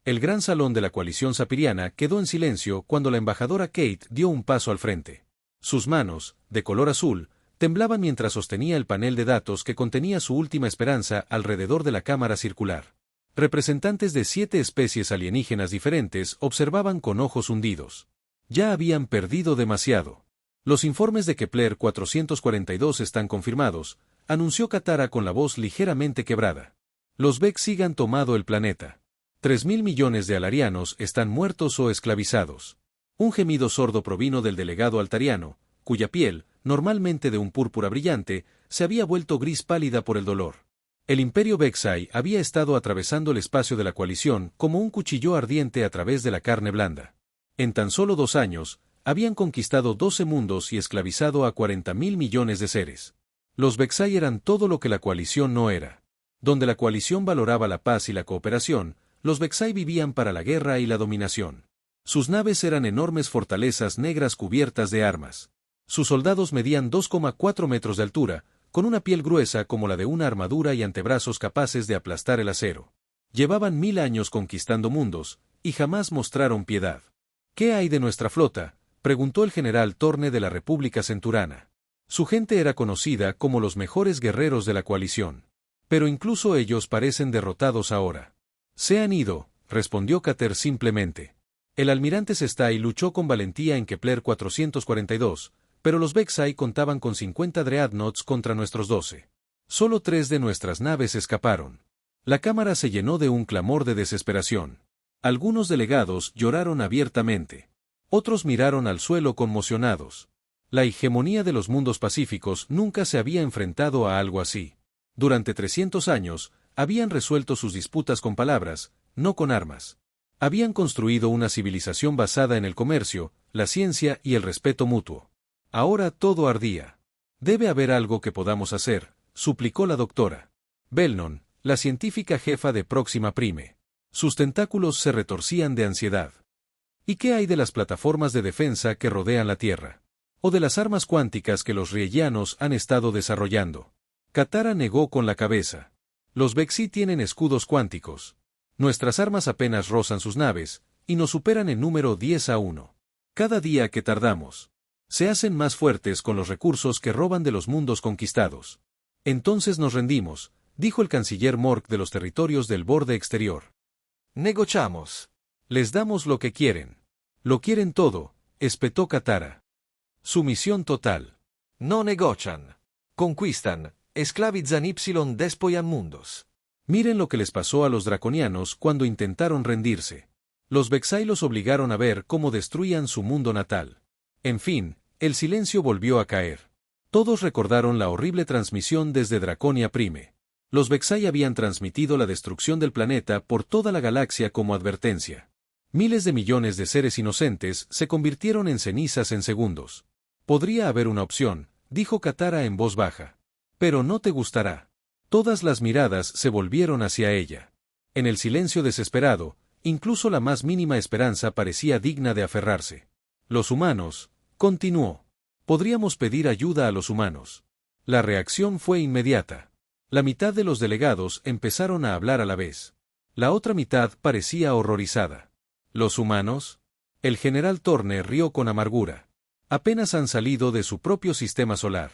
El gran salón de la coalición sapiriana quedó en silencio cuando la embajadora Kate dio un paso al frente. Sus manos, de color azul, temblaban mientras sostenía el panel de datos que contenía su última esperanza alrededor de la cámara circular. Representantes de 7 especies alienígenas diferentes observaban con ojos hundidos. Ya habían perdido demasiado. Los informes de Kepler 442 están confirmados, anunció Katara con la voz ligeramente quebrada. Los Vexi han tomado el planeta. 3.000 millones de alarianos están muertos o esclavizados. Un gemido sordo provino del delegado altariano, cuya piel, normalmente de un púrpura brillante, se había vuelto gris pálida por el dolor. El imperio Vexai había estado atravesando el espacio de la coalición como un cuchillo ardiente a través de la carne blanda. En tan solo 2 años, habían conquistado 12 mundos y esclavizado a 40.000 millones de seres. Los Vexai eran todo lo que la coalición no era. Donde la coalición valoraba la paz y la cooperación, los Vexai vivían para la guerra y la dominación. Sus naves eran enormes fortalezas negras cubiertas de armas. Sus soldados medían 2,4 metros de altura, con una piel gruesa como la de una armadura y antebrazos capaces de aplastar el acero. Llevaban 1000 años conquistando mundos, y jamás mostraron piedad. ¿Qué hay de nuestra flota?, preguntó el general Torne de la República Centurana. Su gente era conocida como los mejores guerreros de la coalición. Pero incluso ellos parecen derrotados ahora. Se han ido, respondió Cater simplemente. El almirante Sestai luchó con valentía en Kepler 442, pero los Vexai contaban con 50 Dreadnoughts contra nuestros 12. Solo 3 de nuestras naves escaparon. La cámara se llenó de un clamor de desesperación. Algunos delegados lloraron abiertamente. Otros miraron al suelo conmocionados. La hegemonía de los mundos pacíficos nunca se había enfrentado a algo así. Durante 300 años, habían resuelto sus disputas con palabras, no con armas. Habían construido una civilización basada en el comercio, la ciencia y el respeto mutuo. Ahora todo ardía. Debe haber algo que podamos hacer, suplicó la doctora Belnon, la científica jefa de Próxima Prime. Sus tentáculos se retorcían de ansiedad. ¿Y qué hay de las plataformas de defensa que rodean la Tierra? ¿O de las armas cuánticas que los riellanos han estado desarrollando? Katara negó con la cabeza. Los Vexi tienen escudos cuánticos. Nuestras armas apenas rozan sus naves, y nos superan en número 10-1. Cada día que tardamos, se hacen más fuertes con los recursos que roban de los mundos conquistados. Entonces nos rendimos, dijo el canciller Mork de los territorios del borde exterior. Negociamos. Les damos lo que quieren. Lo quieren todo, espetó Katara. Sumisión total. No negocian. Conquistan, esclavizan y despojan mundos. Miren lo que les pasó a los draconianos cuando intentaron rendirse. Los Vexai los obligaron a ver cómo destruían su mundo natal. En fin, el silencio volvió a caer. Todos recordaron la horrible transmisión desde Draconia Prime. Los Vexai habían transmitido la destrucción del planeta por toda la galaxia como advertencia. Miles de millones de seres inocentes se convirtieron en cenizas en segundos. Podría haber una opción, dijo Katara en voz baja. Pero no te gustará. Todas las miradas se volvieron hacia ella. En el silencio desesperado, incluso la más mínima esperanza parecía digna de aferrarse. Los humanos, continuó. Podríamos pedir ayuda a los humanos. La reacción fue inmediata. La mitad de los delegados empezaron a hablar a la vez. La otra mitad parecía horrorizada. ¿Los humanos? El general Torne rió con amargura. Apenas han salido de su propio sistema solar.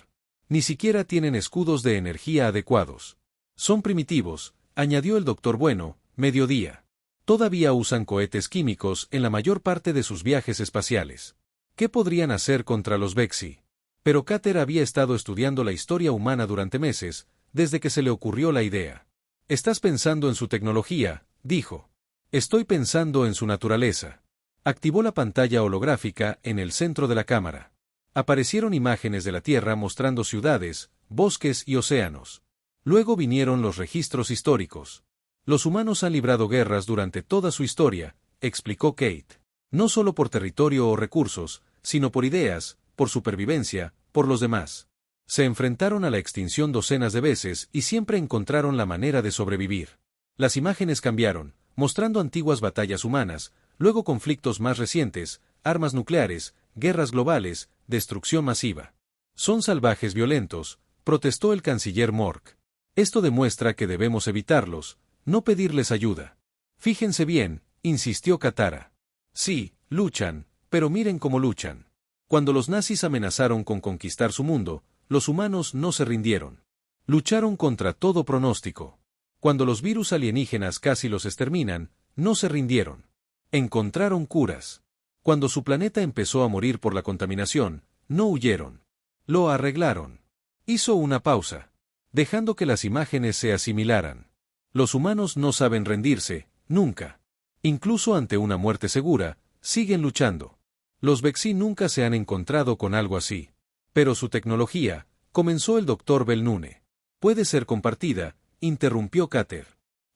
Ni siquiera tienen escudos de energía adecuados. Son primitivos, añadió el doctor Bueno, mediodía. Todavía usan cohetes químicos en la mayor parte de sus viajes espaciales. ¿Qué podrían hacer contra los Vexi? Pero Cater había estado estudiando la historia humana durante meses, desde que se le ocurrió la idea. Estás pensando en su tecnología, dijo. Estoy pensando en su naturaleza. Activó la pantalla holográfica en el centro de la cámara. Aparecieron imágenes de la Tierra mostrando ciudades, bosques y océanos. Luego vinieron los registros históricos. Los humanos han librado guerras durante toda su historia, explicó Kate. No solo por territorio o recursos, sino por ideas, por supervivencia, por los demás. Se enfrentaron a la extinción docenas de veces y siempre encontraron la manera de sobrevivir. Las imágenes cambiaron, mostrando antiguas batallas humanas, luego conflictos más recientes, armas nucleares, guerras globales, destrucción masiva. Son salvajes violentos, protestó el canciller Mork. Esto demuestra que debemos evitarlos, no pedirles ayuda. Fíjense bien, insistió Katara. Sí, luchan, pero miren cómo luchan. Cuando los nazis amenazaron con conquistar su mundo, los humanos no se rindieron. Lucharon contra todo pronóstico. Cuando los virus alienígenas casi los exterminan, no se rindieron. Encontraron curas. Cuando su planeta empezó a morir por la contaminación, no huyeron. Lo arreglaron. Hizo una pausa, dejando que las imágenes se asimilaran. Los humanos no saben rendirse, nunca. Incluso ante una muerte segura, siguen luchando. Los Vexi nunca se han encontrado con algo así. Pero su tecnología, comenzó el Dr. Belnune. Puede ser compartida, interrumpió Cater.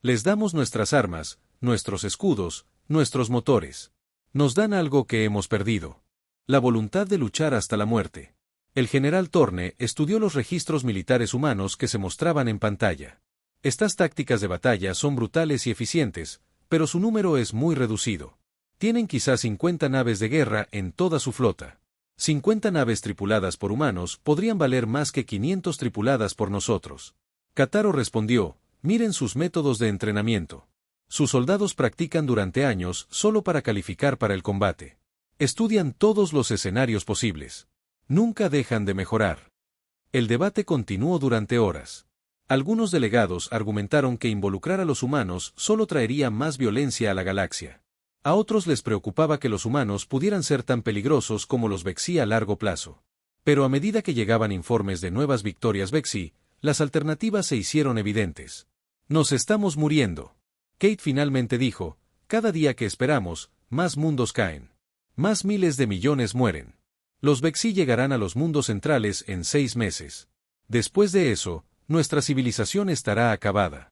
Les damos nuestras armas, nuestros escudos, nuestros motores. Nos dan algo que hemos perdido. La voluntad de luchar hasta la muerte. El general Torne estudió los registros militares humanos que se mostraban en pantalla. Estas tácticas de batalla son brutales y eficientes, pero su número es muy reducido. Tienen quizás 50 naves de guerra en toda su flota. 50 naves tripuladas por humanos podrían valer más que 500 tripuladas por nosotros. Kataro respondió, miren sus métodos de entrenamiento. Sus soldados practican durante años solo para calificar para el combate. Estudian todos los escenarios posibles. Nunca dejan de mejorar. El debate continuó durante horas. Algunos delegados argumentaron que involucrar a los humanos solo traería más violencia a la galaxia. A otros les preocupaba que los humanos pudieran ser tan peligrosos como los Vexi a largo plazo. Pero a medida que llegaban informes de nuevas victorias Vexi, las alternativas se hicieron evidentes. Nos estamos muriendo. Kate finalmente dijo, cada día que esperamos, más mundos caen. Más miles de millones mueren. Los Vexi llegarán a los mundos centrales en 6 meses. Después de eso, nuestra civilización estará acabada.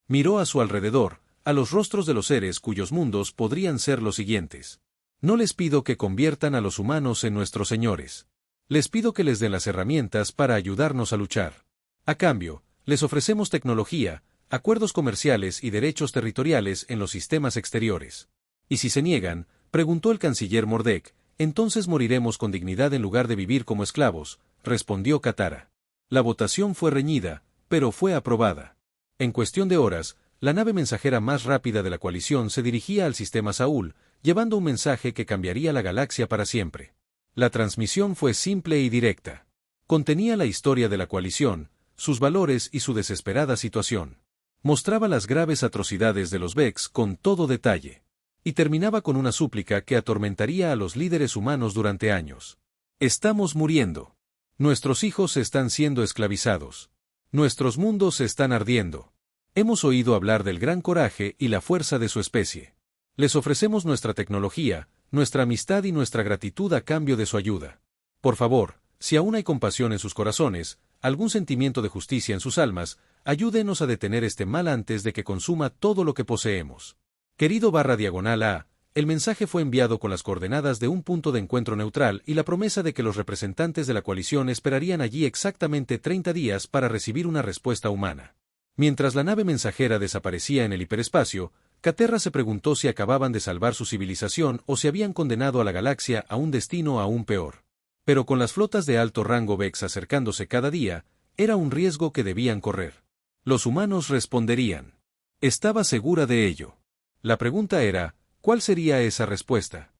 Miró a su alrededor, a los rostros de los seres cuyos mundos podrían ser los siguientes. No les pido que conviertan a los humanos en nuestros señores. Les pido que les den las herramientas para ayudarnos a luchar. A cambio, les ofrecemos tecnología, acuerdos comerciales y derechos territoriales en los sistemas exteriores. Y si se niegan, preguntó el canciller Mordek, entonces moriremos con dignidad en lugar de vivir como esclavos, respondió Katara. La votación fue reñida, pero fue aprobada. En cuestión de horas, la nave mensajera más rápida de la coalición se dirigía al sistema Saúl, llevando un mensaje que cambiaría la galaxia para siempre. La transmisión fue simple y directa. Contenía la historia de la coalición, sus valores y su desesperada situación. Mostraba las graves atrocidades de los Vex con todo detalle. Y terminaba con una súplica que atormentaría a los líderes humanos durante años. Estamos muriendo. Nuestros hijos están siendo esclavizados. Nuestros mundos están ardiendo. Hemos oído hablar del gran coraje y la fuerza de su especie. Les ofrecemos nuestra tecnología, nuestra amistad y nuestra gratitud a cambio de su ayuda. Por favor, si aún hay compasión en sus corazones, algún sentimiento de justicia en sus almas, ayúdenos a detener este mal antes de que consuma todo lo que poseemos. Querido /A, el mensaje fue enviado con las coordenadas de un punto de encuentro neutral y la promesa de que los representantes de la coalición esperarían allí exactamente 30 días para recibir una respuesta humana. Mientras la nave mensajera desaparecía en el hiperespacio, Caterra se preguntó si acababan de salvar su civilización o si habían condenado a la galaxia a un destino aún peor. Pero con las flotas de alto rango Vex acercándose cada día, era un riesgo que debían correr. Los humanos responderían. Estaba segura de ello. La pregunta era, ¿cuál sería esa respuesta?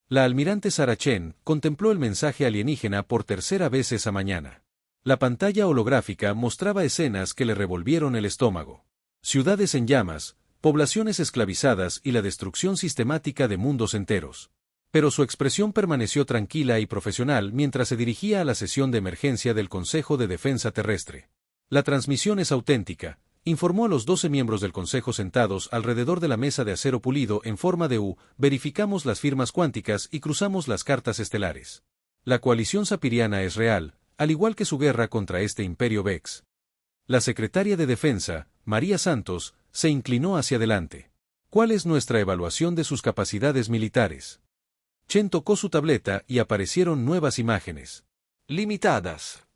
La almirante Sarah Chen contempló el mensaje alienígena por tercera vez esa mañana. La pantalla holográfica mostraba escenas que le revolvieron el estómago. Ciudades en llamas, poblaciones esclavizadas y la destrucción sistemática de mundos enteros. Pero su expresión permaneció tranquila y profesional mientras se dirigía a la sesión de emergencia del Consejo de Defensa Terrestre. La transmisión es auténtica, informó a los 12 miembros del Consejo sentados alrededor de la mesa de acero pulido en forma de U, verificamos las firmas cuánticas y cruzamos las cartas estelares. La coalición sapiriana es real, al igual que su guerra contra este imperio Vex. La secretaria de Defensa, María Santos, se inclinó hacia adelante. ¿Cuál es nuestra evaluación de sus capacidades militares? Chen tocó su tableta y aparecieron nuevas imágenes. Limitadas.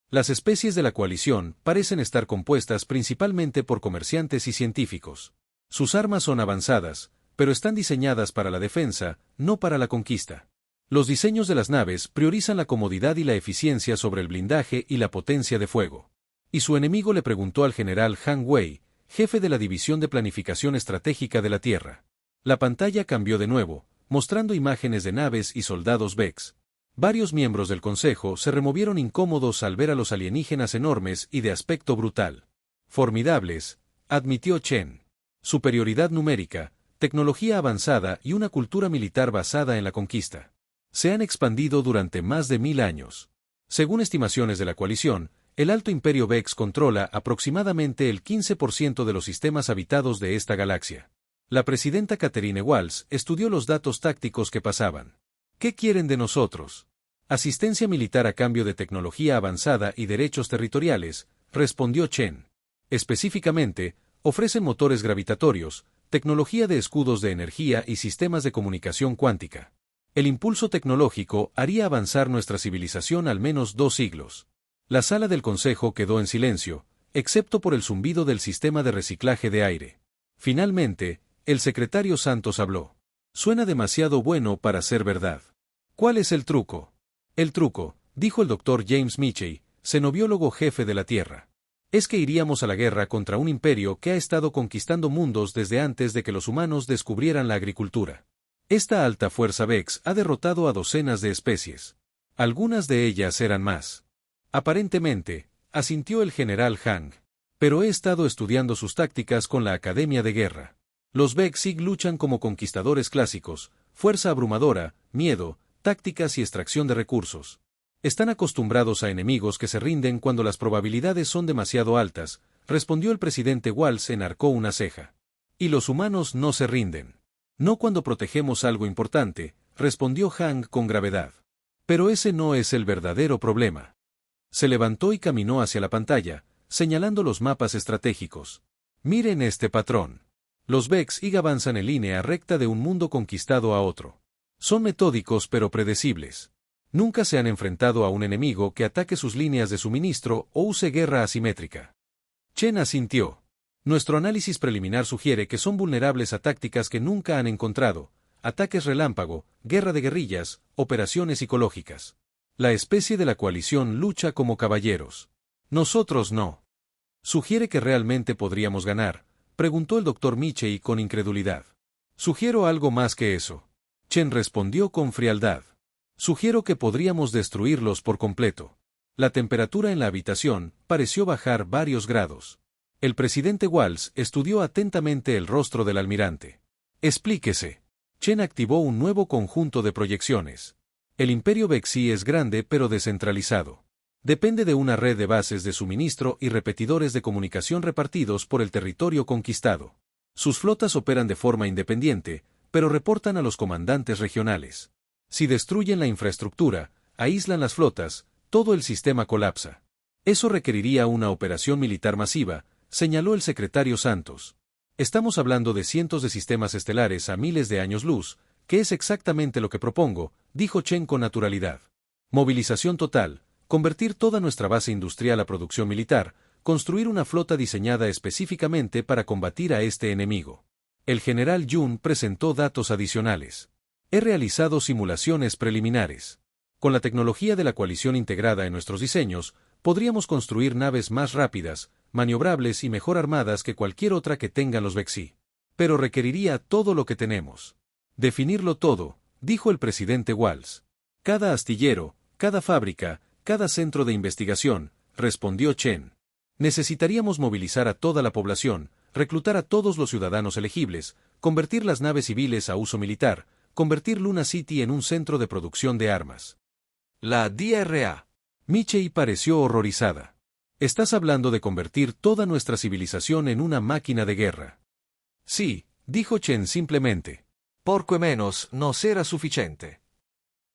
Las especies de la coalición parecen estar compuestas principalmente por comerciantes y científicos. Sus armas son avanzadas, pero están diseñadas para la defensa, no para la conquista. Los diseños de las naves priorizan la comodidad y la eficiencia sobre el blindaje y la potencia de fuego. Y su enemigo le preguntó al general Han Wei, jefe de la División de Planificación Estratégica de la Tierra. La pantalla cambió de nuevo, mostrando imágenes de naves y soldados Vex. Varios miembros del consejo se removieron incómodos al ver a los alienígenas enormes y de aspecto brutal. Formidables, admitió Chen. Superioridad numérica, tecnología avanzada y una cultura militar basada en la conquista. Se han expandido durante más de 1000 años. Según estimaciones de la coalición, el Alto Imperio Vex controla aproximadamente el 15% de los sistemas habitados de esta galaxia. La presidenta Catherine Walsh estudió los datos tácticos que pasaban. ¿Qué quieren de nosotros? Asistencia militar a cambio de tecnología avanzada y derechos territoriales, respondió Chen. Específicamente, ofrecen motores gravitatorios, tecnología de escudos de energía y sistemas de comunicación cuántica. El impulso tecnológico haría avanzar nuestra civilización al menos 2 siglos. La sala del consejo quedó en silencio, excepto por el zumbido del sistema de reciclaje de aire. Finalmente, el secretario Santos habló. Suena demasiado bueno para ser verdad. ¿Cuál es el truco? El truco, dijo el doctor James Michey, xenobiólogo jefe de la Tierra. Es que iríamos a la guerra contra un imperio que ha estado conquistando mundos desde antes de que los humanos descubrieran la agricultura. Esta alta fuerza Vex ha derrotado a docenas de especies. Algunas de ellas eran más. Aparentemente, asintió el general Hang. Pero he estado estudiando sus tácticas con la Academia de Guerra. Los Vex-Sig luchan como conquistadores clásicos, fuerza abrumadora, miedo, tácticas y extracción de recursos. Están acostumbrados a enemigos que se rinden cuando las probabilidades son demasiado altas, respondió el presidente Walsh. Enarcó una ceja. Y los humanos no se rinden. No cuando protegemos algo importante, respondió Hang con gravedad. Pero ese no es el verdadero problema. Se levantó y caminó hacia la pantalla, señalando los mapas estratégicos. Miren este patrón. Los Vex-Ig avanzan en línea recta de un mundo conquistado a otro. Son metódicos pero predecibles. Nunca se han enfrentado a un enemigo que ataque sus líneas de suministro o use guerra asimétrica. Chen asintió. Nuestro análisis preliminar sugiere que son vulnerables a tácticas que nunca han encontrado, ataques relámpago, guerra de guerrillas, operaciones psicológicas. La especie de la coalición lucha como caballeros. Nosotros no. ¿Sugiere que realmente podríamos ganar?, preguntó el doctor Michey con incredulidad. Sugiero algo más que eso. Chen respondió con frialdad. Sugiero que podríamos destruirlos por completo. La temperatura en la habitación pareció bajar varios grados. El presidente Walsh estudió atentamente el rostro del almirante. Explíquese. Chen activó un nuevo conjunto de proyecciones. El imperio Vex-Ig es grande pero descentralizado. Depende de una red de bases de suministro y repetidores de comunicación repartidos por el territorio conquistado. Sus flotas operan de forma independiente, pero reportan a los comandantes regionales. Si destruyen la infraestructura, aíslan las flotas, todo el sistema colapsa. Eso requeriría una operación militar masiva, señaló el secretario Santos. Estamos hablando de cientos de sistemas estelares a miles de años luz, que es exactamente lo que propongo, dijo Chen con naturalidad. Movilización total, convertir toda nuestra base industrial a producción militar, construir una flota diseñada específicamente para combatir a este enemigo. El general Yun presentó datos adicionales. He realizado simulaciones preliminares. Con la tecnología de la coalición integrada en nuestros diseños, podríamos construir naves más rápidas, maniobrables y mejor armadas que cualquier otra que tengan los Vex-Ig. Pero requeriría todo lo que tenemos. Definirlo todo, dijo el presidente Walsh. Cada astillero, cada fábrica, cada centro de investigación, respondió Chen. Necesitaríamos movilizar a toda la población, reclutar a todos los ciudadanos elegibles, convertir las naves civiles a uso militar, convertir Luna City en un centro de producción de armas. La DRA. Michey pareció horrorizada. Estás hablando de convertir toda nuestra civilización en una máquina de guerra. Sí, dijo Chen simplemente. Porco menos no será suficiente.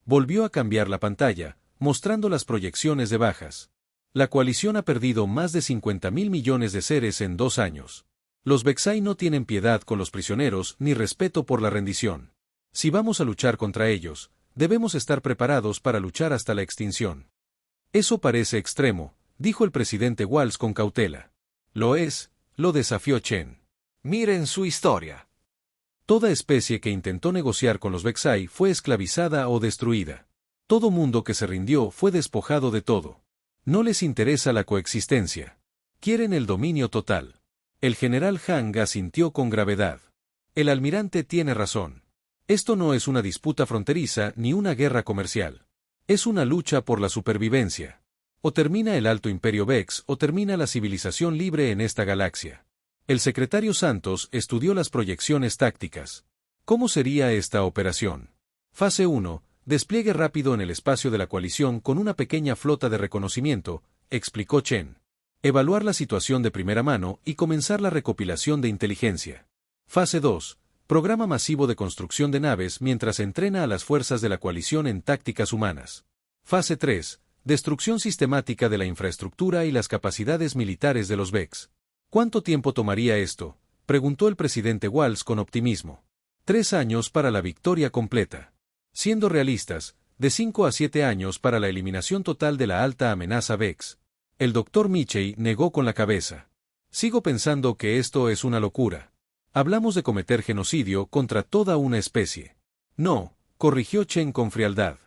Volvió a cambiar la pantalla, mostrando las proyecciones de bajas. La coalición ha perdido más de 50.000 millones de seres en 2 años. Los Vex-Ig no tienen piedad con los prisioneros ni respeto por la rendición. Si vamos a luchar contra ellos, debemos estar preparados para luchar hasta la extinción. Eso parece extremo, dijo el presidente Walsh con cautela. Lo es, lo desafió Chen. Miren su historia. Toda especie que intentó negociar con los Vex-Ig fue esclavizada o destruida. Todo mundo que se rindió fue despojado de todo. No les interesa la coexistencia. Quieren el dominio total. El general Hang asintió con gravedad. El almirante tiene razón. Esto no es una disputa fronteriza ni una guerra comercial. Es una lucha por la supervivencia. O termina el Alto Imperio Vex o termina la civilización libre en esta galaxia. El secretario Santos estudió las proyecciones tácticas. ¿Cómo sería esta operación? Fase 1. Despliegue rápido en el espacio de la coalición con una pequeña flota de reconocimiento, explicó Chen. Evaluar la situación de primera mano y comenzar la recopilación de inteligencia. Fase 2. Programa masivo de construcción de naves mientras entrena a las fuerzas de la coalición en tácticas humanas. Fase 3. Destrucción sistemática de la infraestructura y las capacidades militares de los Vex. ¿Cuánto tiempo tomaría esto?, preguntó el presidente Walsh con optimismo. 3 años para la victoria completa. Siendo realistas, de 5 a 7 años para la eliminación total de la alta amenaza Vex. El Dr. Michei negó con la cabeza. Sigo pensando que esto es una locura. Hablamos de cometer genocidio contra toda una especie. No, corrigió Chen con frialdad.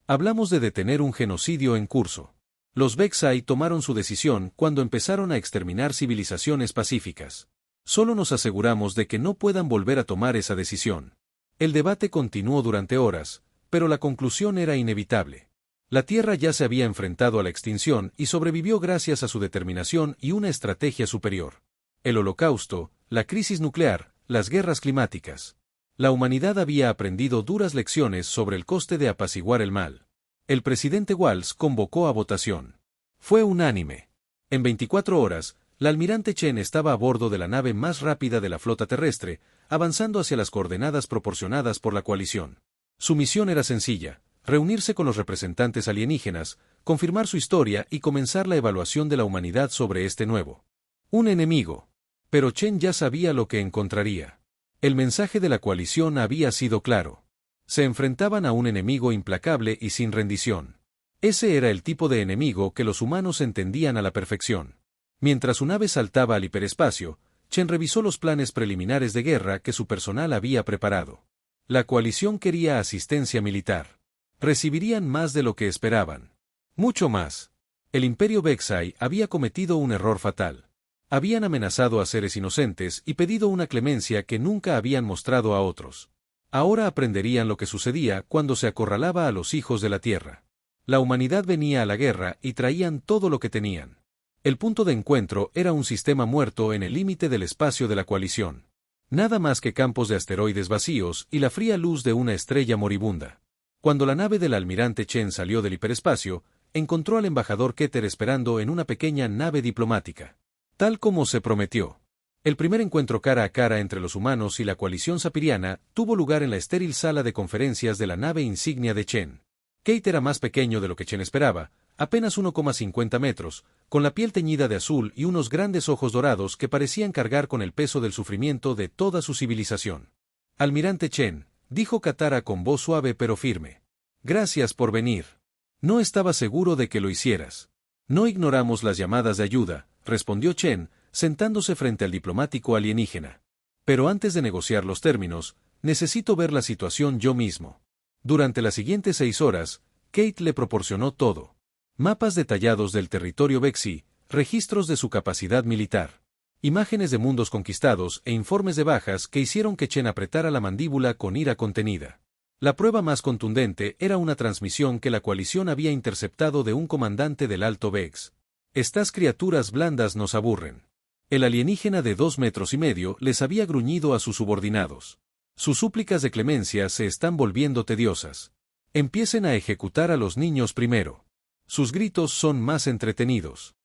Hablamos de detener un genocidio en curso. Los Vexai tomaron su decisión cuando empezaron a exterminar civilizaciones pacíficas. Solo nos aseguramos de que no puedan volver a tomar esa decisión. El debate continuó durante horas, pero la conclusión era inevitable. La Tierra ya se había enfrentado a la extinción y sobrevivió gracias a su determinación y una estrategia superior. El Holocausto, la crisis nuclear, las guerras climáticas. La humanidad había aprendido duras lecciones sobre el coste de apaciguar el mal. El presidente Walsh convocó a votación. Fue unánime. En 24 horas, la almirante Chen estaba a bordo de la nave más rápida de la flota terrestre, avanzando hacia las coordenadas proporcionadas por la coalición. Su misión era sencilla: reunirse con los representantes alienígenas, confirmar su historia y comenzar la evaluación de la humanidad sobre este nuevo un enemigo. Pero Chen ya sabía lo que encontraría. El mensaje de la coalición había sido claro. Se enfrentaban a un enemigo implacable y sin rendición. Ese era el tipo de enemigo que los humanos entendían a la perfección. Mientras su nave saltaba al hiperespacio, Chen revisó los planes preliminares de guerra que su personal había preparado. La coalición quería asistencia militar. Recibirían más de lo que esperaban. Mucho más. El Imperio Vexai había cometido un error fatal. Habían amenazado a seres inocentes y pedido una clemencia que nunca habían mostrado a otros. Ahora aprenderían lo que sucedía cuando se acorralaba a los hijos de la Tierra. La humanidad venía a la guerra y traían todo lo que tenían. El punto de encuentro era un sistema muerto en el límite del espacio de la coalición. Nada más que campos de asteroides vacíos y la fría luz de una estrella moribunda. Cuando la nave del almirante Chen salió del hiperespacio, encontró al embajador Keter esperando en una pequeña nave diplomática. Tal como se prometió. El primer encuentro cara a cara entre los humanos y la coalición sapiriana tuvo lugar en la estéril sala de conferencias de la nave insignia de Chen. Kate era más pequeño de lo que Chen esperaba, apenas 1,50 metros, con la piel teñida de azul y unos grandes ojos dorados que parecían cargar con el peso del sufrimiento de toda su civilización. Almirante Chen, dijo Katara con voz suave pero firme. Gracias por venir. No estaba seguro de que lo hicieras. No ignoramos las llamadas de ayuda, respondió Chen, sentándose frente al diplomático alienígena. Pero antes de negociar los términos, necesito ver la situación yo mismo. Durante las siguientes 6 horas, Kate le proporcionó todo. Mapas detallados del territorio Vexi, registros de su capacidad militar, imágenes de mundos conquistados e informes de bajas que hicieron que Chen apretara la mandíbula con ira contenida. La prueba más contundente era una transmisión que la coalición había interceptado de un comandante del Alto Vex. Estas criaturas blandas nos aburren. El alienígena de 2,5 metros les había gruñido a sus subordinados. Sus súplicas de clemencia se están volviendo tediosas. Empiecen a ejecutar a los niños primero. Sus gritos son más entretenidos.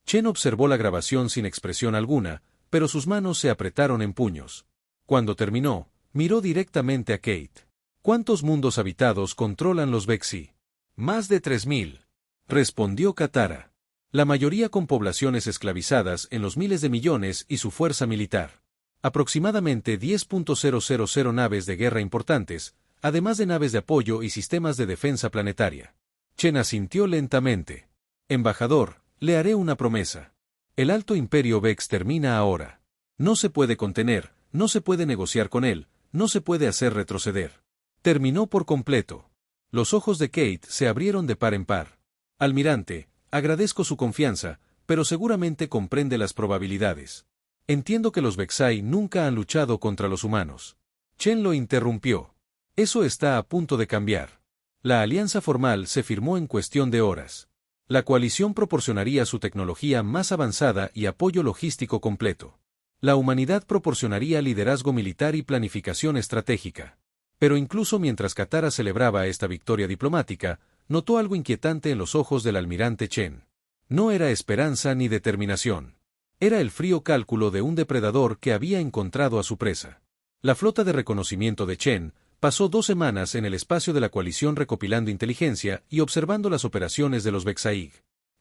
Chen observó la grabación sin expresión alguna, pero sus manos se apretaron en puños. Cuando terminó, miró directamente a Kate. ¿Cuántos mundos habitados controlan los Vexi? Más de 3.000. Respondió Katara. La mayoría con poblaciones esclavizadas en los miles de millones y su fuerza militar. Aproximadamente 10.000 naves de guerra importantes, además de naves de apoyo y sistemas de defensa planetaria. Chen asintió lentamente. Embajador, le haré una promesa. El Alto Imperio Vex termina ahora. No se puede contener, no se puede negociar con él, no se puede hacer retroceder. Terminó por completo. Los ojos de Kate se abrieron de par en par. Almirante, agradezco su confianza, pero seguramente comprende las probabilidades. Entiendo que los Vexai nunca han luchado contra los humanos. Chen lo interrumpió. Eso está a punto de cambiar. La alianza formal se firmó en cuestión de horas. La coalición proporcionaría su tecnología más avanzada y apoyo logístico completo. La humanidad proporcionaría liderazgo militar y planificación estratégica. Pero incluso mientras Katara celebraba esta victoria diplomática, notó algo inquietante en los ojos del almirante Chen. No era esperanza ni determinación. Era el frío cálculo de un depredador que había encontrado a su presa. La flota de reconocimiento de Chen pasó 2 semanas en el espacio de la coalición recopilando inteligencia y observando las operaciones de los Vexaig.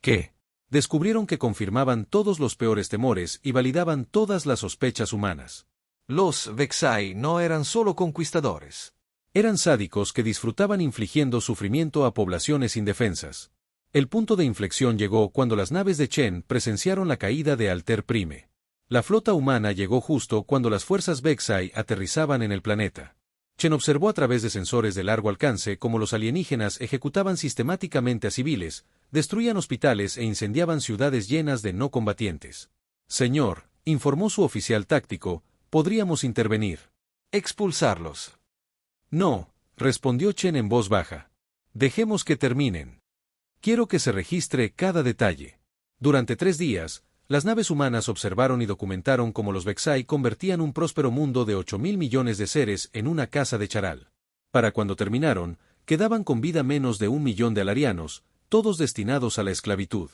¿Qué? Descubrieron que confirmaban todos los peores temores y validaban todas las sospechas humanas. Los Vexai no eran solo conquistadores. Eran sádicos que disfrutaban infligiendo sufrimiento a poblaciones indefensas. El punto de inflexión llegó cuando las naves de Chen presenciaron la caída de Alter Prime. La flota humana llegó justo cuando las fuerzas Vexai aterrizaban en el planeta. Chen observó a través de sensores de largo alcance cómo los alienígenas ejecutaban sistemáticamente a civiles, destruían hospitales e incendiaban ciudades llenas de no combatientes. Señor, informó su oficial táctico, podríamos intervenir. Expulsarlos. No, respondió Chen en voz baja. Dejemos que terminen. Quiero que se registre cada detalle. Durante 3 días, las naves humanas observaron y documentaron cómo los Vexai convertían un próspero mundo de 8.000 millones de seres en una casa de charal. Para cuando terminaron, quedaban con vida menos de 1 millón de alarianos, todos destinados a la esclavitud.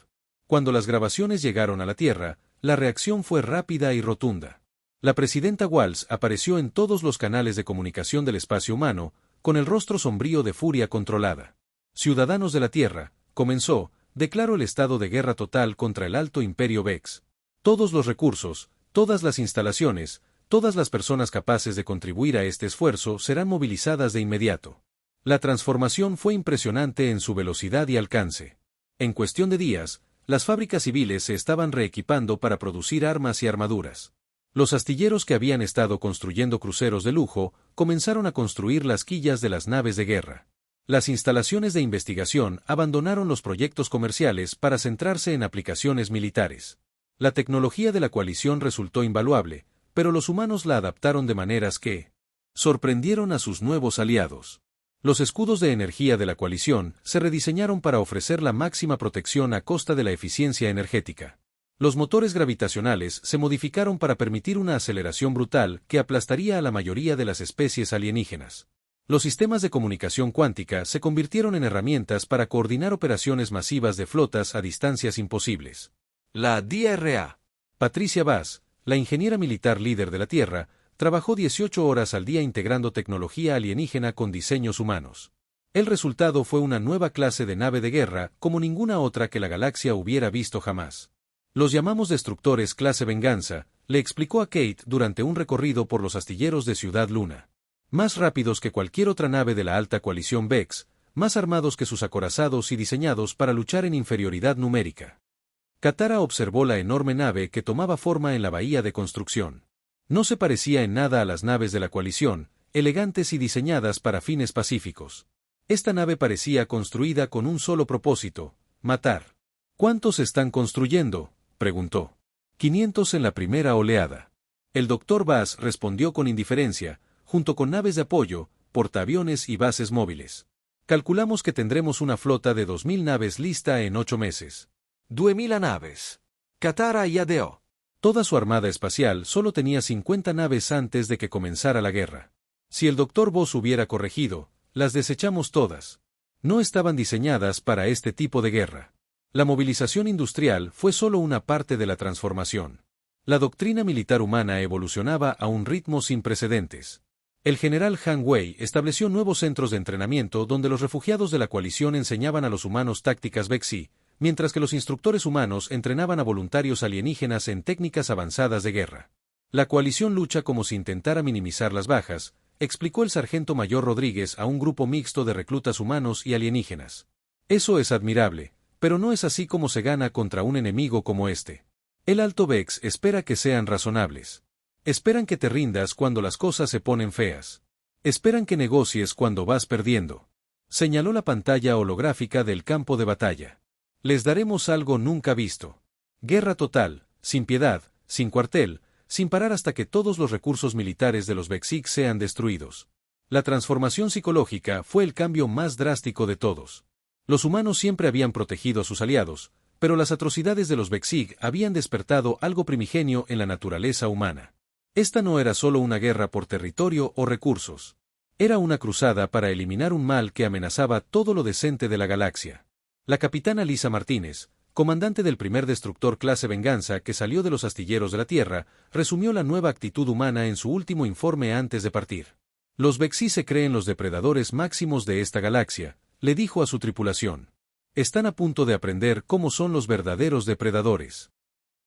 Cuando las grabaciones llegaron a la Tierra, la reacción fue rápida y rotunda. La presidenta Walsh apareció en todos los canales de comunicación del espacio humano, con el rostro sombrío de furia controlada. Ciudadanos de la Tierra, comenzó, declaró el estado de guerra total contra el Alto Imperio Vex. Todos los recursos, todas las instalaciones, todas las personas capaces de contribuir a este esfuerzo serán movilizadas de inmediato. La transformación fue impresionante en su velocidad y alcance. En cuestión de días, las fábricas civiles se estaban reequipando para producir armas y armaduras. Los astilleros que habían estado construyendo cruceros de lujo comenzaron a construir las quillas de las naves de guerra. Las instalaciones de investigación abandonaron los proyectos comerciales para centrarse en aplicaciones militares. La tecnología de la coalición resultó invaluable, pero los humanos la adaptaron de maneras que sorprendieron a sus nuevos aliados. Los escudos de energía de la coalición se rediseñaron para ofrecer la máxima protección a costa de la eficiencia energética. Los motores gravitacionales se modificaron para permitir una aceleración brutal que aplastaría a la mayoría de las especies alienígenas. Los sistemas de comunicación cuántica se convirtieron en herramientas para coordinar operaciones masivas de flotas a distancias imposibles. La DRA. Patricia Bass, la ingeniera militar líder de la Tierra, trabajó 18 horas al día integrando tecnología alienígena con diseños humanos. El resultado fue una nueva clase de nave de guerra como ninguna otra que la galaxia hubiera visto jamás. Los llamamos destructores clase Venganza, le explicó a Kate durante un recorrido por los astilleros de Ciudad Luna. Más rápidos que cualquier otra nave de la alta coalición Vex, más armados que sus acorazados y diseñados para luchar en inferioridad numérica. Katara observó la enorme nave que tomaba forma en la bahía de construcción. No se parecía en nada a las naves de la coalición, elegantes y diseñadas para fines pacíficos. Esta nave parecía construida con un solo propósito: matar. ¿Cuántos están construyendo?, preguntó. 500 en la primera oleada. El Dr. Bass respondió con indiferencia, junto con naves de apoyo, portaaviones y bases móviles. Calculamos que tendremos una flota de 2.000 naves lista en 8 meses. 2.000 naves. Katara y Adeo. Toda su armada espacial solo tenía 50 naves antes de que comenzara la guerra. Si el Dr. Voss hubiera corregido, las desechamos todas. No estaban diseñadas para este tipo de guerra. La movilización industrial fue solo una parte de la transformación. La doctrina militar humana evolucionaba a un ritmo sin precedentes. El general Han Wei estableció nuevos centros de entrenamiento donde los refugiados de la coalición enseñaban a los humanos tácticas Vexi, mientras que los instructores humanos entrenaban a voluntarios alienígenas en técnicas avanzadas de guerra. La coalición lucha como si intentara minimizar las bajas, explicó el sargento mayor Rodríguez a un grupo mixto de reclutas humanos y alienígenas. Eso es admirable, pero no es así como se gana contra un enemigo como este. El Alto Vex espera que sean razonables. Esperan que te rindas cuando las cosas se ponen feas. Esperan que negocies cuando vas perdiendo. Señaló la pantalla holográfica del campo de batalla. Les daremos algo nunca visto. Guerra total, sin piedad, sin cuartel, sin parar hasta que todos los recursos militares de los Vexig sean destruidos. La transformación psicológica fue el cambio más drástico de todos. Los humanos siempre habían protegido a sus aliados, pero las atrocidades de los Vexig habían despertado algo primigenio en la naturaleza humana. Esta no era solo una guerra por territorio o recursos. Era una cruzada para eliminar un mal que amenazaba todo lo decente de la galaxia. La capitana Lisa Martínez, comandante del primer destructor clase Venganza que salió de los astilleros de la Tierra, resumió la nueva actitud humana en su último informe antes de partir. Los Vexí se creen los depredadores máximos de esta galaxia, le dijo a su tripulación. Están a punto de aprender cómo son los verdaderos depredadores.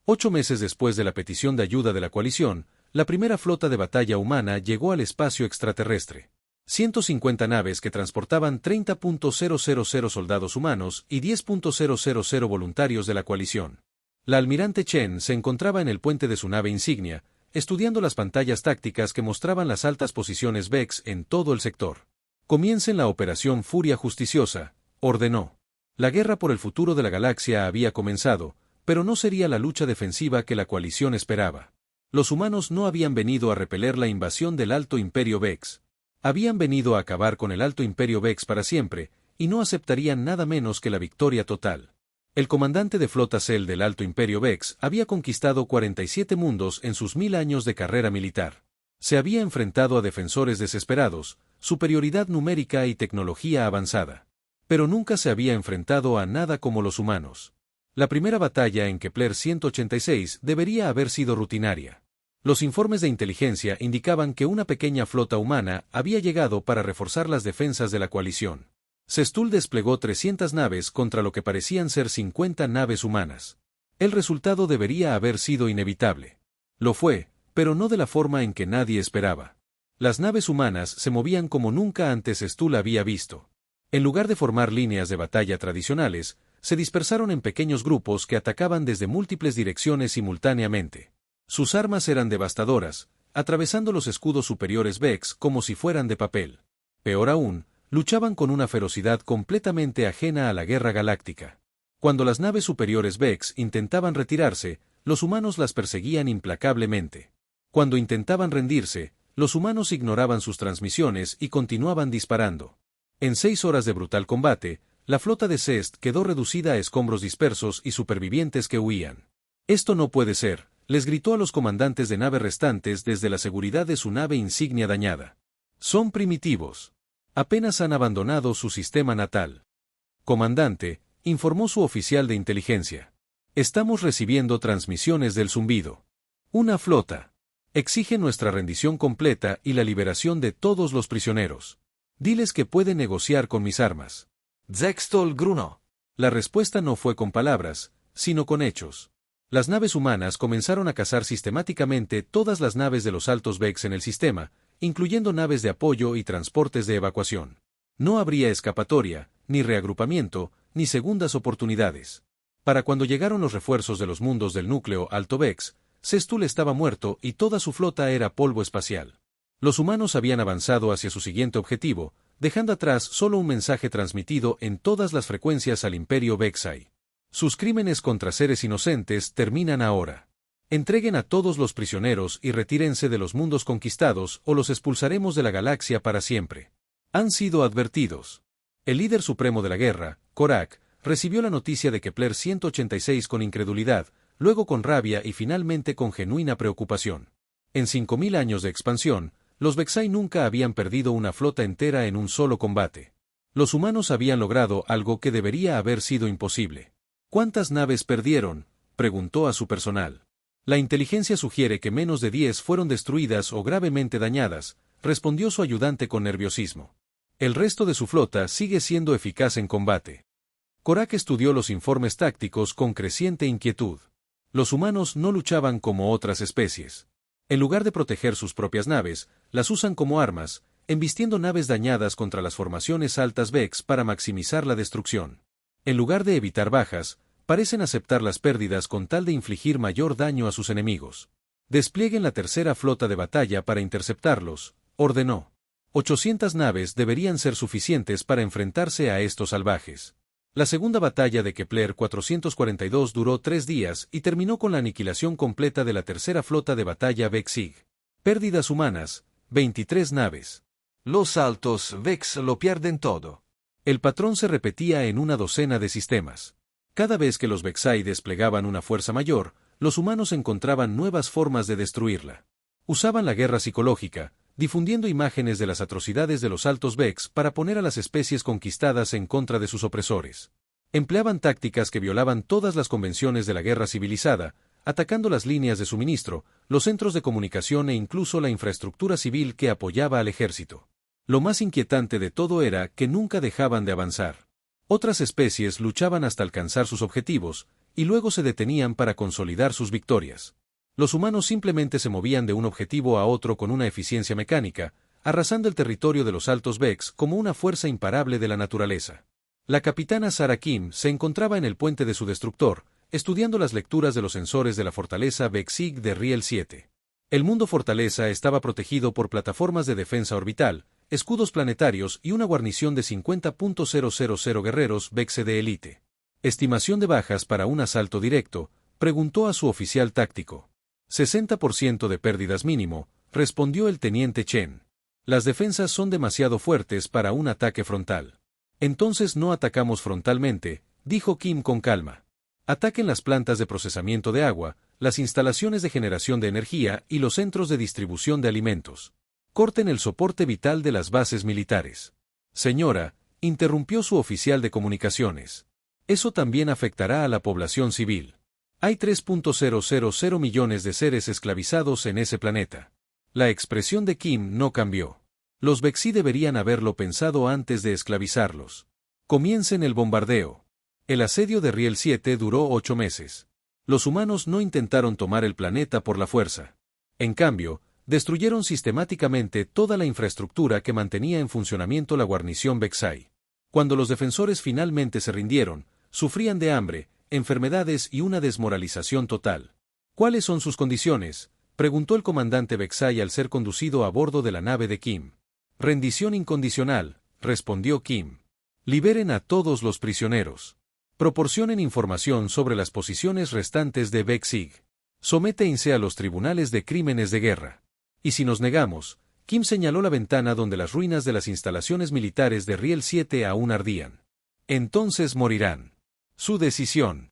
8 meses después de la petición de ayuda de la coalición, la primera flota de batalla humana llegó al espacio extraterrestre. 150 naves que transportaban 30.000 soldados humanos y 10.000 voluntarios de la coalición. La almirante Chen se encontraba en el puente de su nave insignia, estudiando las pantallas tácticas que mostraban las altas posiciones Vex en todo el sector. Comiencen la operación Furia Justiciosa, ordenó. La guerra por el futuro de la galaxia había comenzado, pero no sería la lucha defensiva que la coalición esperaba. Los humanos no habían venido a repeler la invasión del Alto Imperio Vex. Habían venido a acabar con el Alto Imperio Vex para siempre, y no aceptarían nada menos que la victoria total. El comandante de flota Cell del Alto Imperio Vex había conquistado 47 mundos en sus 1000 años de carrera militar. Se había enfrentado a defensores desesperados, superioridad numérica y tecnología avanzada. Pero nunca se había enfrentado a nada como los humanos. La primera batalla en Kepler 186 debería haber sido rutinaria. Los informes de inteligencia indicaban que una pequeña flota humana había llegado para reforzar las defensas de la coalición. Sestul desplegó 300 naves contra lo que parecían ser 50 naves humanas. El resultado debería haber sido inevitable. Lo fue, pero no de la forma en que nadie esperaba. Las naves humanas se movían como nunca antes Sestul había visto. En lugar de formar líneas de batalla tradicionales, se dispersaron en pequeños grupos que atacaban desde múltiples direcciones simultáneamente. Sus armas eran devastadoras, atravesando los escudos superiores Vex como si fueran de papel. Peor aún, luchaban con una ferocidad completamente ajena a la guerra galáctica. Cuando las naves superiores Vex intentaban retirarse, los humanos las perseguían implacablemente. Cuando intentaban rendirse, los humanos ignoraban sus transmisiones y continuaban disparando. En 6 horas de brutal combate, la flota de Cest quedó reducida a escombros dispersos y supervivientes que huían. «Esto no puede ser», les gritó a los comandantes de nave restantes desde la seguridad de su nave insignia dañada. «Son primitivos. Apenas han abandonado su sistema natal». «Comandante», informó su oficial de inteligencia. «Estamos recibiendo transmisiones del zumbido. Una flota. Exige nuestra rendición completa y la liberación de todos los prisioneros. Diles que pueden negociar con mis armas». Zextol Gruno. La respuesta no fue con palabras, sino con hechos. Las naves humanas comenzaron a cazar sistemáticamente todas las naves de los altos Vex en el sistema, incluyendo naves de apoyo y transportes de evacuación. No habría escapatoria, ni reagrupamiento, ni segundas oportunidades. Para cuando llegaron los refuerzos de los mundos del núcleo Alto Vex, Sestul estaba muerto y toda su flota era polvo espacial. Los humanos habían avanzado hacia su siguiente objetivo, dejando atrás solo un mensaje transmitido en todas las frecuencias al Imperio Vexai. Sus crímenes contra seres inocentes terminan ahora. Entreguen a todos los prisioneros y retírense de los mundos conquistados o los expulsaremos de la galaxia para siempre. Han sido advertidos. El líder supremo de la guerra, Korak, recibió la noticia de Kepler 186 con incredulidad, luego con rabia y finalmente con genuina preocupación. En 5000 años de expansión, los Vexai nunca habían perdido una flota entera en un solo combate. Los humanos habían logrado algo que debería haber sido imposible. ¿Cuántas naves perdieron?, preguntó a su personal. La inteligencia sugiere que menos de 10 fueron destruidas o gravemente dañadas, respondió su ayudante con nerviosismo. El resto de su flota sigue siendo eficaz en combate. Korak estudió los informes tácticos con creciente inquietud. Los humanos no luchaban como otras especies. En lugar de proteger sus propias naves, las usan como armas, embistiendo naves dañadas contra las formaciones altas Vex para maximizar la destrucción. En lugar de evitar bajas, parecen aceptar las pérdidas con tal de infligir mayor daño a sus enemigos. Desplieguen la tercera flota de batalla para interceptarlos, ordenó. 800 naves deberían ser suficientes para enfrentarse a estos salvajes. La segunda batalla de Kepler 442 duró 3 días y terminó con la aniquilación completa de la tercera flota de batalla Vex-Sig. Pérdidas humanas, 23 naves. Los altos Vex lo pierden todo. El patrón se repetía en una docena de sistemas. Cada vez que los Vexai desplegaban una fuerza mayor, los humanos encontraban nuevas formas de destruirla. Usaban la guerra psicológica, difundiendo imágenes de las atrocidades de los altos Vex para poner a las especies conquistadas en contra de sus opresores. Empleaban tácticas que violaban todas las convenciones de la guerra civilizada, atacando las líneas de suministro, los centros de comunicación e incluso la infraestructura civil que apoyaba al ejército. Lo más inquietante de todo era que nunca dejaban de avanzar. Otras especies luchaban hasta alcanzar sus objetivos, y luego se detenían para consolidar sus victorias. Los humanos simplemente se movían de un objetivo a otro con una eficiencia mecánica, arrasando el territorio de los altos Vex como una fuerza imparable de la naturaleza. La capitana Sarah Kim se encontraba en el puente de su destructor, estudiando las lecturas de los sensores de la fortaleza Vex-Sig de Riel 7. El mundo fortaleza estaba protegido por plataformas de defensa orbital, escudos planetarios y una guarnición de 50.000 guerreros Vex de élite. ¿Estimación de bajas para un asalto directo?, preguntó a su oficial táctico. 60% de pérdidas mínimo, respondió el teniente Chen. Las defensas son demasiado fuertes para un ataque frontal. Entonces no atacamos frontalmente, dijo Kim con calma. Ataquen las plantas de procesamiento de agua, las instalaciones de generación de energía y los centros de distribución de alimentos. Corten el soporte vital de las bases militares. Señora, interrumpió su oficial de comunicaciones. Eso también afectará a la población civil. Hay 3.000 millones de seres esclavizados en ese planeta. La expresión de Kim no cambió. Los Vexi deberían haberlo pensado antes de esclavizarlos. Comiencen el bombardeo. El asedio de Riel 7 duró 8 meses. Los humanos no intentaron tomar el planeta por la fuerza. En cambio, destruyeron sistemáticamente toda la infraestructura que mantenía en funcionamiento la guarnición Vexai. Cuando los defensores finalmente se rindieron, sufrían de hambre, enfermedades y una desmoralización total. ¿Cuáles son sus condiciones?, preguntó el comandante Vexai al ser conducido a bordo de la nave de Kim. Rendición incondicional, respondió Kim. Liberen a todos los prisioneros. Proporcionen información sobre las posiciones restantes de Vex-Sig. Sométense a los tribunales de crímenes de guerra. Y si nos negamos, Kim señaló la ventana donde las ruinas de las instalaciones militares de Riel 7 aún ardían. Entonces morirán. Su decisión.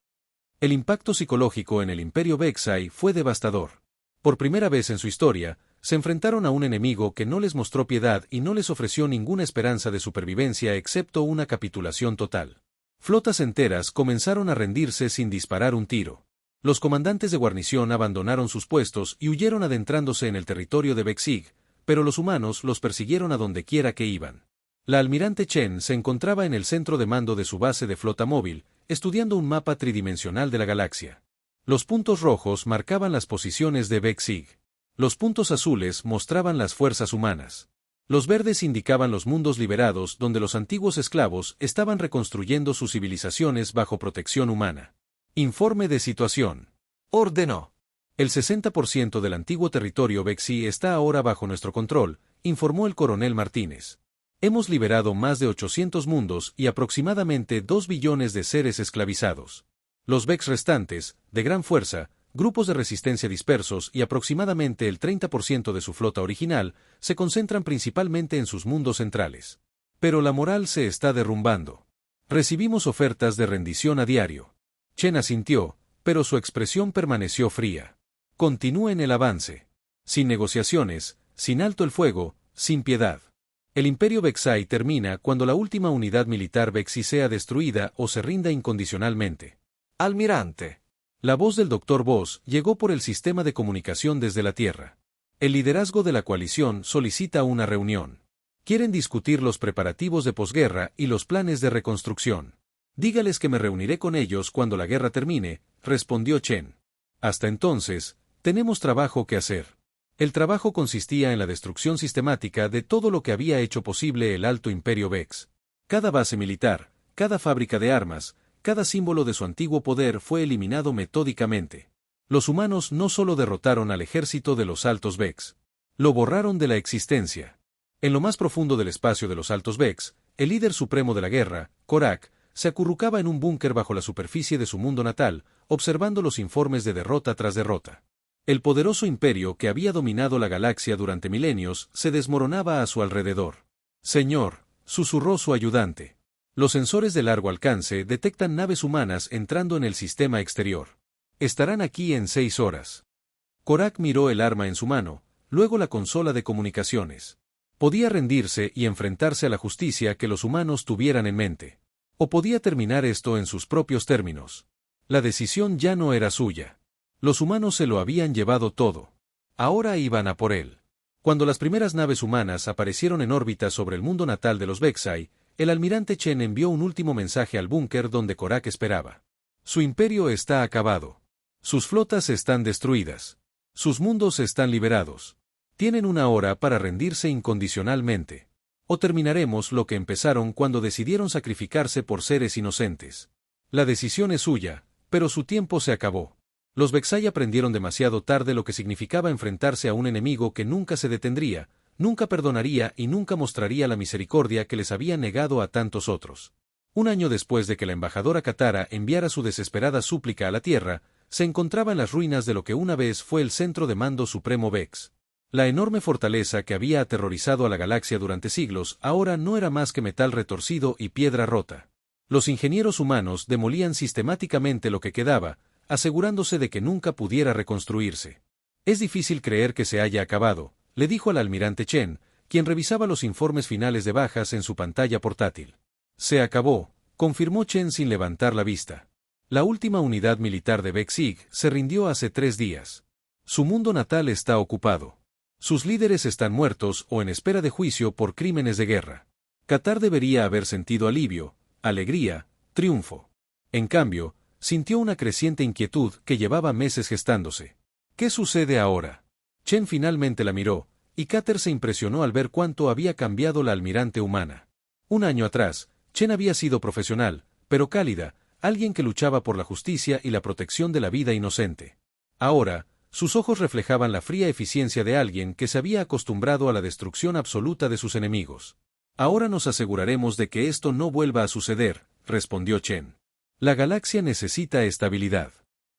El impacto psicológico en el Imperio Vexai fue devastador. Por primera vez en su historia, se enfrentaron a un enemigo que no les mostró piedad y no les ofreció ninguna esperanza de supervivencia excepto una capitulación total. Flotas enteras comenzaron a rendirse sin disparar un tiro. Los comandantes de guarnición abandonaron sus puestos y huyeron adentrándose en el territorio de Vex-Sig, pero los humanos los persiguieron a donde quiera que iban. La almirante Chen se encontraba en el centro de mando de su base de flota móvil, estudiando un mapa tridimensional de la galaxia. Los puntos rojos marcaban las posiciones de Vex-Sig. Los puntos azules mostraban las fuerzas humanas. Los verdes indicaban los mundos liberados donde los antiguos esclavos estaban reconstruyendo sus civilizaciones bajo protección humana. Informe de situación. Ordenó. El 60% del antiguo territorio Vexi está ahora bajo nuestro control, informó el coronel Martínez. Hemos liberado más de 800 mundos y aproximadamente 2 billones de seres esclavizados. Los Vex restantes, de gran fuerza, grupos de resistencia dispersos y aproximadamente el 30% de su flota original, se concentran principalmente en sus mundos centrales. Pero la moral se está derrumbando. Recibimos ofertas de rendición a diario. Chen asintió, pero su expresión permaneció fría. Continúen el avance. Sin negociaciones, sin alto el fuego, sin piedad. El Imperio Vexai termina cuando la última unidad militar Vexi sea destruida o se rinda incondicionalmente. Almirante. La voz del Dr. Voss llegó por el sistema de comunicación desde la Tierra. El liderazgo de la coalición solicita una reunión. Quieren discutir los preparativos de posguerra y los planes de reconstrucción. Dígales que me reuniré con ellos cuando la guerra termine, respondió Chen. Hasta entonces, tenemos trabajo que hacer. El trabajo consistía en la destrucción sistemática de todo lo que había hecho posible el Alto Imperio Vex. Cada base militar, cada fábrica de armas, cada símbolo de su antiguo poder fue eliminado metódicamente. Los humanos no solo derrotaron al ejército de los Altos Vex, lo borraron de la existencia. En lo más profundo del espacio de los Altos Vex, el líder supremo de la guerra, Korak, se acurrucaba en un búnker bajo la superficie de su mundo natal, observando los informes de derrota tras derrota. El poderoso imperio que había dominado la galaxia durante milenios se desmoronaba a su alrededor. «Señor», susurró su ayudante. «Los sensores de largo alcance detectan naves humanas entrando en el sistema exterior. Estarán aquí en 6 horas». Korak miró el arma en su mano, luego la consola de comunicaciones. Podía rendirse y enfrentarse a la justicia que los humanos tuvieran en mente. O podía terminar esto en sus propios términos. La decisión ya no era suya. Los humanos se lo habían llevado todo. Ahora iban a por él. Cuando las primeras naves humanas aparecieron en órbita sobre el mundo natal de los Vexai, el almirante Chen envió un último mensaje al búnker donde Korak esperaba. Su imperio está acabado. Sus flotas están destruidas. Sus mundos están liberados. Tienen 1 hora para rendirse incondicionalmente. O terminaremos lo que empezaron cuando decidieron sacrificarse por seres inocentes. La decisión es suya, pero su tiempo se acabó. Los Vexai aprendieron demasiado tarde lo que significaba enfrentarse a un enemigo que nunca se detendría, nunca perdonaría y nunca mostraría la misericordia que les había negado a tantos otros. 1 año después de que la embajadora Katara enviara su desesperada súplica a la Tierra, se encontraba en las ruinas de lo que una vez fue el centro de mando supremo Vex. La enorme fortaleza que había aterrorizado a la galaxia durante siglos ahora no era más que metal retorcido y piedra rota. Los ingenieros humanos demolían sistemáticamente lo que quedaba, asegurándose de que nunca pudiera reconstruirse. «Es difícil creer que se haya acabado», le dijo al almirante Chen, quien revisaba los informes finales de bajas en su pantalla portátil. «Se acabó», confirmó Chen sin levantar la vista. La última unidad militar de Vexig se rindió hace 3 días. Su mundo natal está ocupado. Sus líderes están muertos o en espera de juicio por crímenes de guerra. Qatar debería haber sentido alivio, alegría, triunfo. En cambio, sintió una creciente inquietud que llevaba meses gestándose. ¿Qué sucede ahora? Chen finalmente la miró, y Qatar se impresionó al ver cuánto había cambiado la almirante humana. 1 año atrás, Chen había sido profesional, pero cálida, alguien que luchaba por la justicia y la protección de la vida inocente. Ahora, sus ojos reflejaban la fría eficiencia de alguien que se había acostumbrado a la destrucción absoluta de sus enemigos. «Ahora nos aseguraremos de que esto no vuelva a suceder», respondió Chen. «La galaxia necesita estabilidad.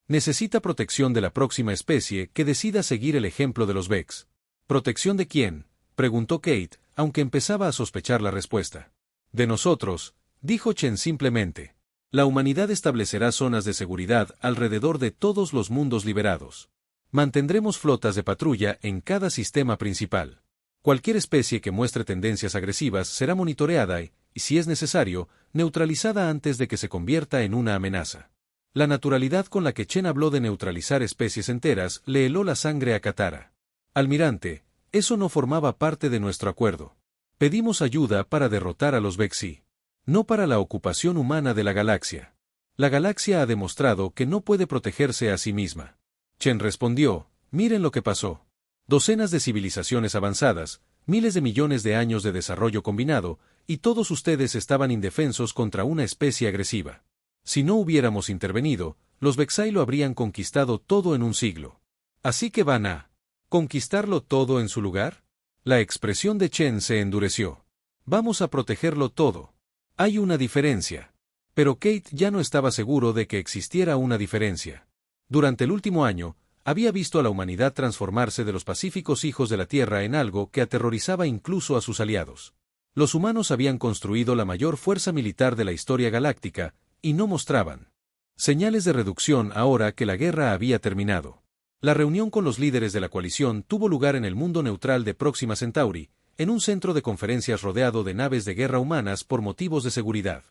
Necesita protección de la próxima especie que decida seguir el ejemplo de los Vex». «¿Protección de quién?», preguntó Kate, aunque empezaba a sospechar la respuesta. «De nosotros», dijo Chen simplemente. «La humanidad establecerá zonas de seguridad alrededor de todos los mundos liberados. Mantendremos flotas de patrulla en cada sistema principal. Cualquier especie que muestre tendencias agresivas será monitoreada y, si es necesario, neutralizada antes de que se convierta en una amenaza». La naturalidad con la que Chen habló de neutralizar especies enteras le heló la sangre a Katara. «Almirante, eso no formaba parte de nuestro acuerdo. Pedimos ayuda para derrotar a los Vexi, no para la ocupación humana de la galaxia. La galaxia ha demostrado que no puede protegerse a sí misma». Chen respondió: «Miren lo que pasó. Docenas de civilizaciones avanzadas, miles de millones de años de desarrollo combinado, y todos ustedes estaban indefensos contra una especie agresiva. Si no hubiéramos intervenido, los Vexai lo habrían conquistado todo en un siglo. Así que van a ¿conquistarlo todo en su lugar?». La expresión de Chen se endureció. «Vamos a protegerlo todo. Hay una diferencia». Pero Kate ya no estaba seguro de que existiera una diferencia. Durante el último año, había visto a la humanidad transformarse de los pacíficos hijos de la Tierra en algo que aterrorizaba incluso a sus aliados. Los humanos habían construido la mayor fuerza militar de la historia galáctica, y no mostraban señales de reducción ahora que la guerra había terminado. La reunión con los líderes de la coalición tuvo lugar en el mundo neutral de Próxima Centauri, en un centro de conferencias rodeado de naves de guerra humanas por motivos de seguridad.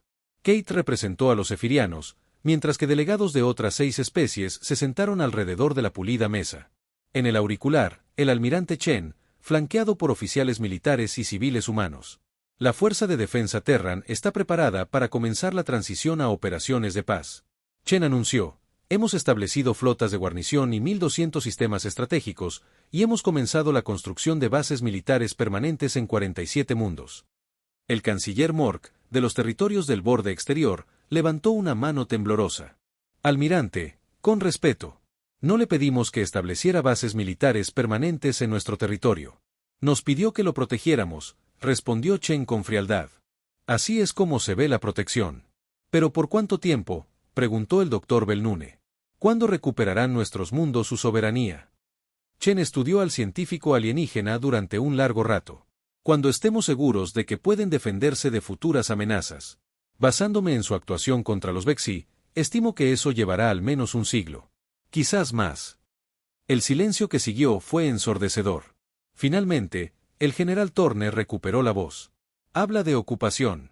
Kate representó a los Zefirianos, mientras que delegados de otras 6 especies se sentaron alrededor de la pulida mesa. En el auricular, el almirante Chen, flanqueado por oficiales militares y civiles humanos. «La Fuerza de Defensa Terran está preparada para comenzar la transición a operaciones de paz». Chen anunció: «Hemos establecido flotas de guarnición y 1.200 sistemas estratégicos, y hemos comenzado la construcción de bases militares permanentes en 47 mundos». El canciller Mork, de los territorios del borde exterior, levantó una mano temblorosa. «Almirante, con respeto. No le pedimos que estableciera bases militares permanentes en nuestro territorio. Nos pidió que lo protegiéramos», respondió Chen con frialdad. «Así es como se ve la protección. ¿Pero por cuánto tiempo?, preguntó el doctor Belnune. ¿Cuándo recuperarán nuestros mundos su soberanía? Chen estudió al científico alienígena durante un largo rato. Cuando estemos seguros de que pueden defenderse de futuras amenazas. Basándome en su actuación contra los Vexi, estimo que eso llevará al menos un siglo. Quizás más. El silencio que siguió fue ensordecedor. Finalmente, el general Turner recuperó la voz. Habla de ocupación.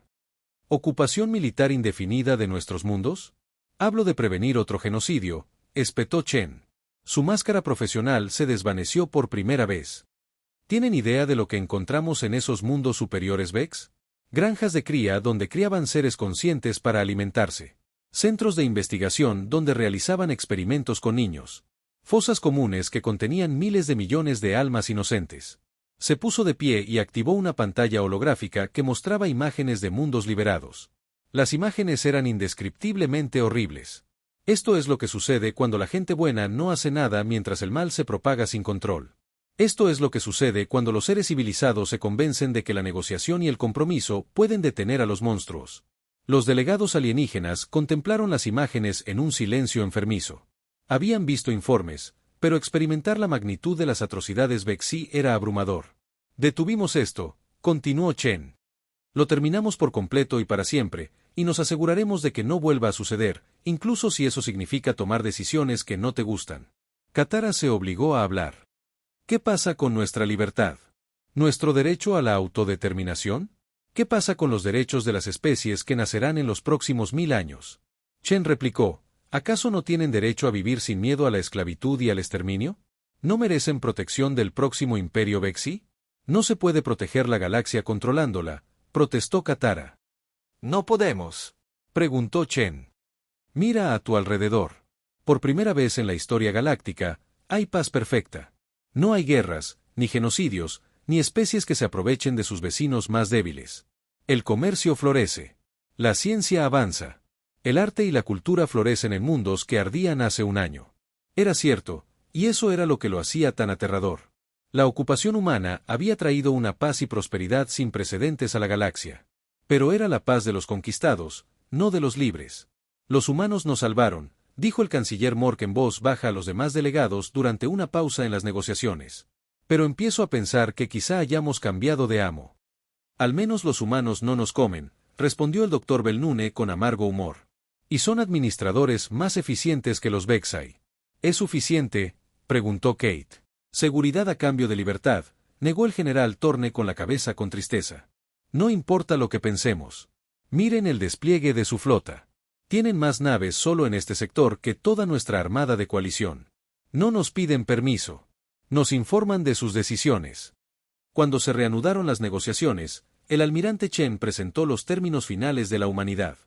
¿Ocupación militar indefinida de nuestros mundos? Hablo de prevenir otro genocidio, espetó Chen. Su máscara profesional se desvaneció por primera vez. ¿Tienen idea de lo que encontramos en esos mundos superiores Vex? Granjas de cría donde criaban seres conscientes para alimentarse. Centros de investigación donde realizaban experimentos con niños. Fosas comunes que contenían miles de millones de almas inocentes. Se puso de pie y activó una pantalla holográfica que mostraba imágenes de mundos liberados. Las imágenes eran indescriptiblemente horribles. Esto es lo que sucede cuando la gente buena no hace nada mientras el mal se propaga sin control. Esto es lo que sucede cuando los seres civilizados se convencen de que la negociación y el compromiso pueden detener a los monstruos. Los delegados alienígenas contemplaron las imágenes en un silencio enfermizo. Habían visto informes, pero experimentar la magnitud de las atrocidades Vexi era abrumador. Detuvimos esto, continuó Chen. Lo terminamos por completo y para siempre, y nos aseguraremos de que no vuelva a suceder, incluso si eso significa tomar decisiones que no te gustan. Katara se obligó a hablar. ¿Qué pasa con nuestra libertad? ¿Nuestro derecho a la autodeterminación? ¿Qué pasa con los derechos de las especies que nacerán en los próximos 1000 años? Chen replicó, ¿acaso no tienen derecho a vivir sin miedo a la esclavitud y al exterminio? ¿No merecen protección del próximo imperio Vexi? No se puede proteger la galaxia controlándola, protestó Katara. No podemos, preguntó Chen. Mira a tu alrededor. Por primera vez en la historia galáctica, hay paz perfecta. No hay guerras, ni genocidios, ni especies que se aprovechen de sus vecinos más débiles. El comercio florece. La ciencia avanza. El arte y la cultura florecen en mundos que ardían hace un año. Era cierto, y eso era lo que lo hacía tan aterrador. La ocupación humana había traído una paz y prosperidad sin precedentes a la galaxia. Pero era la paz de los conquistados, no de los libres. Los humanos nos salvaron, dijo el canciller Mork en voz baja a los demás delegados durante una pausa en las negociaciones. Pero empiezo a pensar que quizá hayamos cambiado de amo. Al menos los humanos no nos comen, respondió el doctor Belnune con amargo humor. Y son administradores más eficientes que los Vexai. ¿Es suficiente?, preguntó Kate. Seguridad a cambio de libertad, negó el general Torne con la cabeza con tristeza. No importa lo que pensemos. Miren el despliegue de su flota. Tienen más naves solo en este sector que toda nuestra armada de coalición. No nos piden permiso. Nos informan de sus decisiones. Cuando se reanudaron las negociaciones, el almirante Chen presentó los términos finales de la humanidad.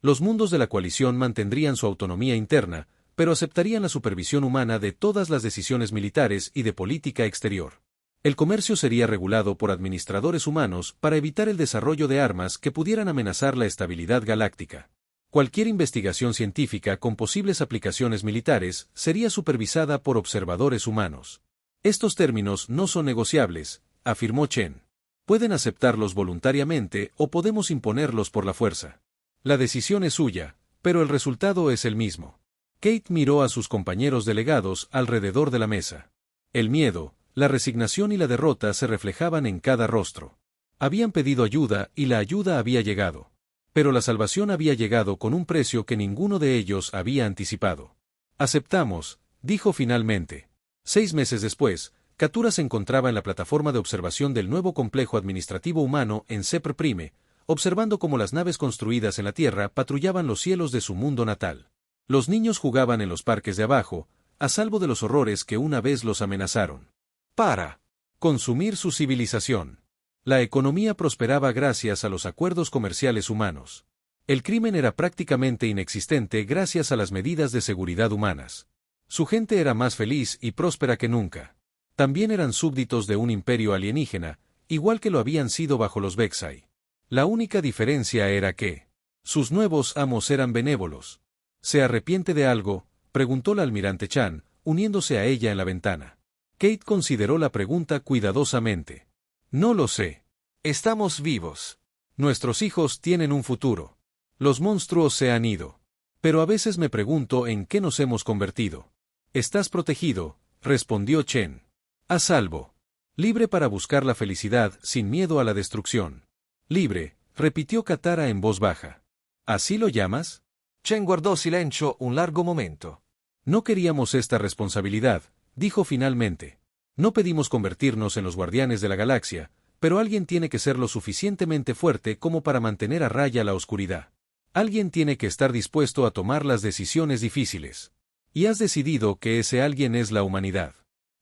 Los mundos de la coalición mantendrían su autonomía interna, pero aceptarían la supervisión humana de todas las decisiones militares y de política exterior. El comercio sería regulado por administradores humanos para evitar el desarrollo de armas que pudieran amenazar la estabilidad galáctica. Cualquier investigación científica con posibles aplicaciones militares sería supervisada por observadores humanos. Estos términos no son negociables, afirmó Chen. Pueden aceptarlos voluntariamente o podemos imponerlos por la fuerza. La decisión es suya, pero el resultado es el mismo. Kate miró a sus compañeros delegados alrededor de la mesa. El miedo, la resignación y la derrota se reflejaban en cada rostro. Habían pedido ayuda y la ayuda había llegado. Pero la salvación había llegado con un precio que ninguno de ellos había anticipado. Aceptamos, dijo finalmente. 6 meses después, Katura se encontraba en la plataforma de observación del nuevo complejo administrativo humano en Sepr Prime, observando cómo las naves construidas en la Tierra patrullaban los cielos de su mundo natal. Los niños jugaban en los parques de abajo, a salvo de los horrores que una vez los amenazaron. Para consumir su civilización. La economía prosperaba gracias a los acuerdos comerciales humanos. El crimen era prácticamente inexistente gracias a las medidas de seguridad humanas. Su gente era más feliz y próspera que nunca. También eran súbditos de un imperio alienígena, igual que lo habían sido bajo los Vexai. La única diferencia era que sus nuevos amos eran benévolos. ¿Se arrepiente de algo?, preguntó la almirante Chan, uniéndose a ella en la ventana. Kate consideró la pregunta cuidadosamente. No lo sé. Estamos vivos. Nuestros hijos tienen un futuro. Los monstruos se han ido. Pero a veces me pregunto en qué nos hemos convertido. Estás protegido, respondió Chen. A salvo. Libre para buscar la felicidad sin miedo a la destrucción. Libre, repitió Katara en voz baja. ¿Así lo llamas? Chen guardó silencio un largo momento. No queríamos esta responsabilidad, dijo finalmente. No pedimos convertirnos en los guardianes de la galaxia, pero alguien tiene que ser lo suficientemente fuerte como para mantener a raya la oscuridad. Alguien tiene que estar dispuesto a tomar las decisiones difíciles. Y has decidido que ese alguien es la humanidad.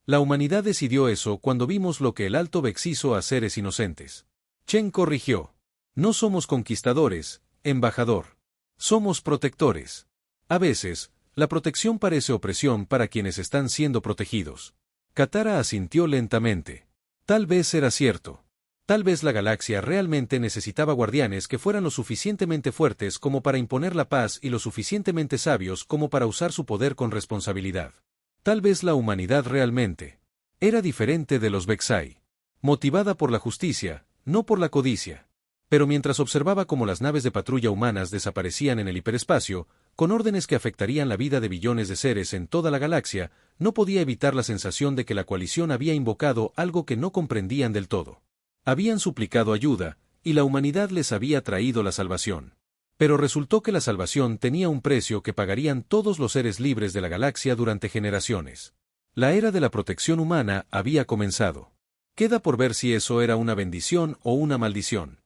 La humanidad decidió eso cuando vimos lo que el Alto Vex hizo a seres inocentes. Chen corrigió. No somos conquistadores, embajador. Somos protectores. A veces, la protección parece opresión para quienes están siendo protegidos. Katara asintió lentamente. Tal vez era cierto. Tal vez la galaxia realmente necesitaba guardianes que fueran lo suficientemente fuertes como para imponer la paz y lo suficientemente sabios como para usar su poder con responsabilidad. Tal vez la humanidad realmente era diferente de los Vexai. Motivada por la justicia, no por la codicia. Pero mientras observaba cómo las naves de patrulla humanas desaparecían en el hiperespacio, con órdenes que afectarían la vida de billones de seres en toda la galaxia, no podía evitar la sensación de que la coalición había invocado algo que no comprendían del todo. Habían suplicado ayuda, y la humanidad les había traído la salvación. Pero resultó que la salvación tenía un precio que pagarían todos los seres libres de la galaxia durante generaciones. La era de la protección humana había comenzado. Queda por ver si eso era una bendición o una maldición.